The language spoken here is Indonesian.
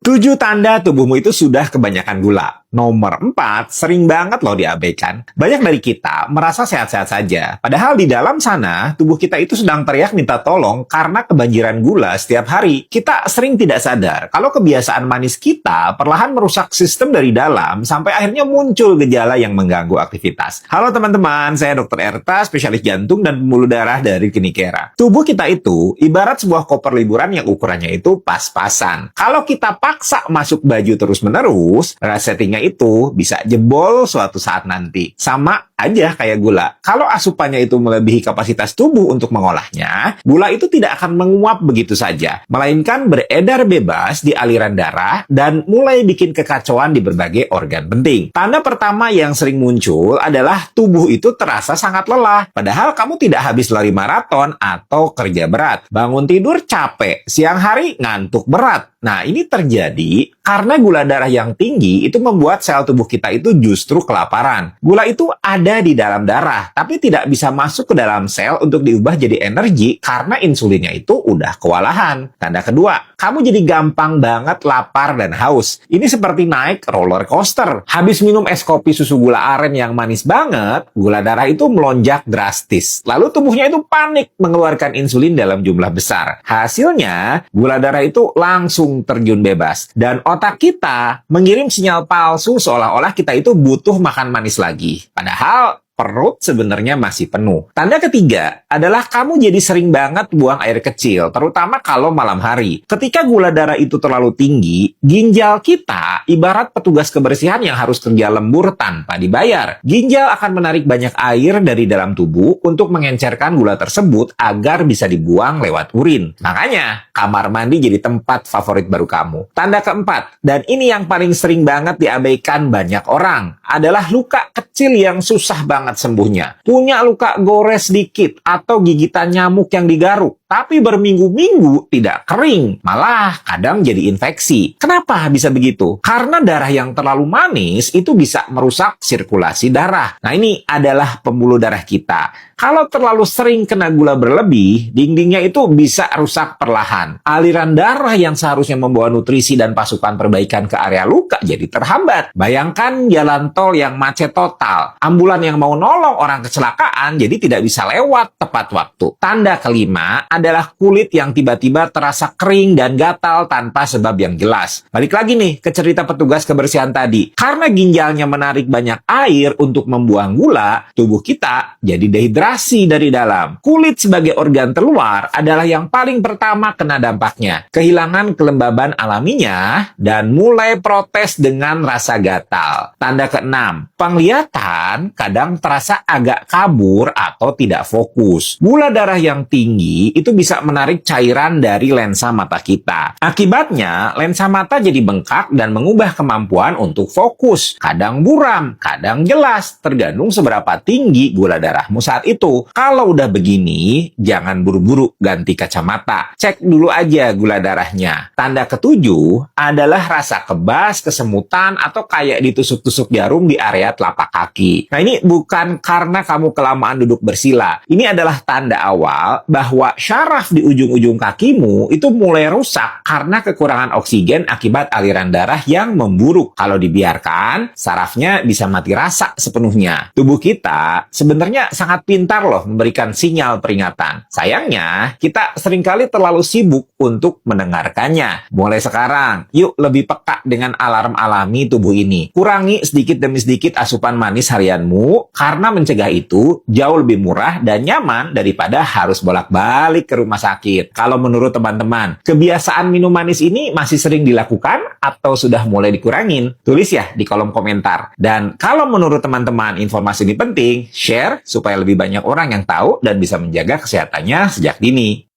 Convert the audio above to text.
7 tanda tubuhmu itu sudah kebanyakan gula. Nomor 4, sering banget loh diabaikan. Banyak dari kita merasa sehat-sehat saja. Padahal di dalam sana, tubuh kita itu sedang teriak minta tolong karena kebanjiran gula setiap hari. Kita sering tidak sadar kalau kebiasaan manis kita perlahan merusak sistem dari dalam sampai akhirnya muncul gejala yang mengganggu aktivitas. Halo teman-teman, saya Dr. Erta, spesialis jantung dan pembuluh darah dari Klinik Era. Tubuh kita itu ibarat sebuah koper liburan yang ukurannya itu pas-pasan. Kalau kita paksa masuk baju terus-menerus, resettingnya itu bisa jebol suatu saat nanti. Sama aja kayak gula. Kalau asupannya itu melebihi kapasitas tubuh untuk mengolahnya, gula itu tidak akan menguap begitu saja, melainkan beredar bebas di aliran darah dan mulai bikin kekacauan di berbagai organ penting. Tanda pertama yang sering muncul adalah tubuh itu terasa sangat lelah, padahal kamu tidak habis lari maraton atau kerja berat. Bangun tidur capek, siang hari ngantuk berat. Nah, ini terjadi karena gula darah yang tinggi itu membuat sel tubuh kita itu justru kelaparan. Gula itu ada di dalam darah, tapi tidak bisa masuk ke dalam sel untuk diubah jadi energi karena insulinnya itu udah kewalahan. Tanda kedua, kamu jadi gampang banget lapar dan haus. Ini seperti naik roller coaster. Habis minum es kopi susu gula aren yang manis banget, gula darah itu melonjak drastis. Lalu tubuhnya itu panik mengeluarkan insulin dalam jumlah besar. Hasilnya, gula darah itu langsung terjun bebas. Dan otak kita mengirim sinyal palsu seolah-olah kita itu butuh makan manis lagi. Padahal perut sebenarnya masih penuh. Tanda ketiga adalah kamu jadi sering banget buang air kecil, terutama kalau malam hari. Ketika gula darah itu terlalu tinggi, ginjal kita ibarat petugas kebersihan yang harus kerja lembur tanpa dibayar. Ginjal akan menarik banyak air dari dalam tubuh untuk mengencerkan gula tersebut agar bisa dibuang lewat urin. Makanya, kamar mandi jadi tempat favorit baru kamu. Tanda keempat, dan ini yang paling sering banget diabaikan banyak orang, adalah luka kecil yang susah banget sembuhnya. Punya luka gores sedikit atau gigitan nyamuk yang digaruk, tapi berminggu-minggu tidak kering, malah kadang jadi infeksi. Kenapa bisa begitu? Karena darah yang terlalu manis itu bisa merusak sirkulasi darah. Nah, ini adalah pembuluh darah kita. Kalau terlalu sering kena gula berlebih, dindingnya itu bisa rusak perlahan. Aliran darah yang seharusnya membawa nutrisi dan pasukan perbaikan ke area luka jadi terhambat. Bayangkan jalan tol yang macet total. Ambulan yang mau nolong orang kecelakaan jadi tidak bisa lewat tepat waktu. Tanda kelima adalah kulit yang tiba-tiba terasa kering dan gatal tanpa sebab yang jelas. Balik lagi nih ke cerita petugas kebersihan tadi. Karena ginjalnya menarik banyak air untuk membuang gula, tubuh kita jadi dehidrasi dari dalam. Kulit sebagai organ terluar adalah yang paling pertama kena dampaknya. Kehilangan kelembaban alaminya dan mulai protes dengan rasa gatal. Tanda keenam, penglihatan kadang terasa agak kabur atau tidak fokus. Gula darah yang tinggi itu bisa menarik cairan dari lensa mata kita. Akibatnya, lensa mata jadi bengkak dan mengubah kemampuan untuk fokus. Kadang buram, kadang jelas, tergantung seberapa tinggi gula darahmu saat itu. Kalau udah begini, jangan buru-buru ganti kacamata. Cek dulu aja gula darahnya. Tanda ketujuh adalah rasa kebas, kesemutan, atau kayak ditusuk-tusuk jarum di area telapak kaki. Nah, ini bukan karena kamu kelamaan duduk bersila. Ini adalah tanda awal bahwa syaraf di ujung-ujung kakimu itu mulai rusak karena kekurangan oksigen akibat aliran darah yang memburuk. Kalau dibiarkan, sarafnya bisa mati rasa sepenuhnya. Tubuh kita sebenarnya sangat pintar loh memberikan sinyal peringatan. Sayangnya, kita seringkali terlalu sibuk untuk mendengarkannya. Mulai sekarang, yuk lebih peka dengan alarm alami tubuh ini. Kurangi sedikit demi sedikit asupan manis harianmu, karena mencegah itu jauh lebih murah dan nyaman daripada harus bolak-balik ke rumah sakit. Kalau menurut teman-teman, kebiasaan minum manis ini masih sering dilakukan atau sudah mulai dikurangin? Tulis ya di kolom komentar. Dan kalau menurut teman-teman informasi ini penting, share supaya lebih banyak orang yang tahu dan bisa menjaga kesehatannya sejak dini.